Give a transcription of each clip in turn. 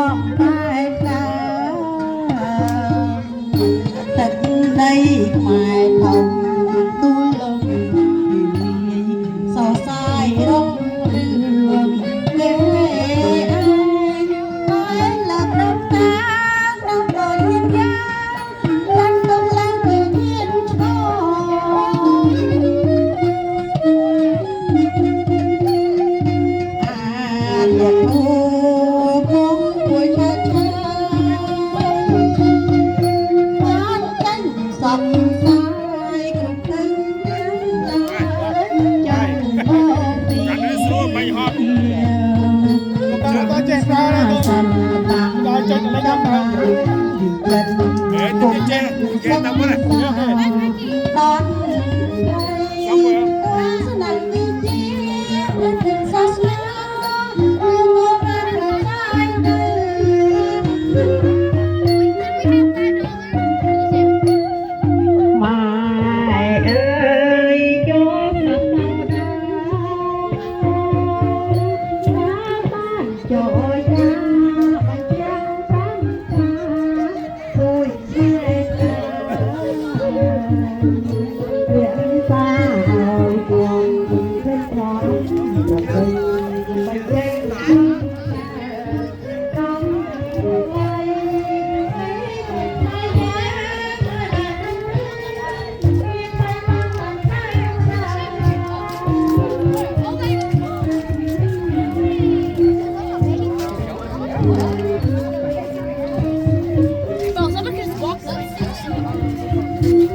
bom tai ta tận đây mài thòng tôi lòng sao sai đông đường ghé ai nói là đông ta đông đời nhân gian lăn đông lăn tự nhiên cho nhạc u bóng của cha phát cánh dòng sai cùng thân chẳng mơ vì có chết ra đây thôi chết lấy năm thôi để tôi chết chết đâu có này đón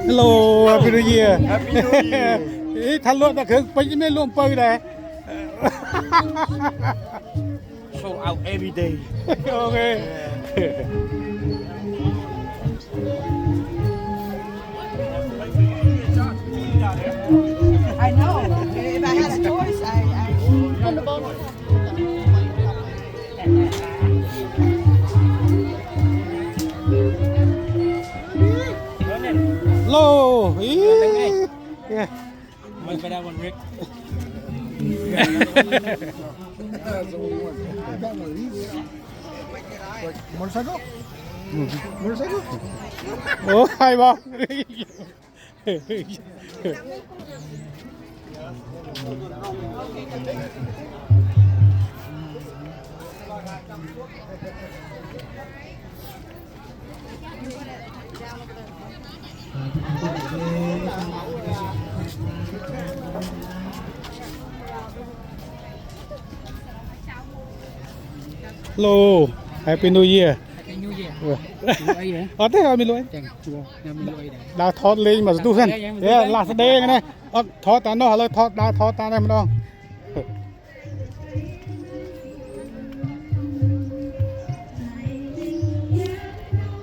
Hello, Happy New Year. Ý thanh luôn ta khởi bánh mấy luôn bơi này. show out every day Okay. I know. If I had a choice, Hello. Ý. Yeah. mình phải đeo một mic Motorcycle? Motorcycle? Ủa hay không? Hello, Happy New Year. Ở thế mình luôn. Đã thoát lên mà tu thân. Thế là sẽ đây này. Thoát ta nó là thoát đã thoát ta này mà đâu.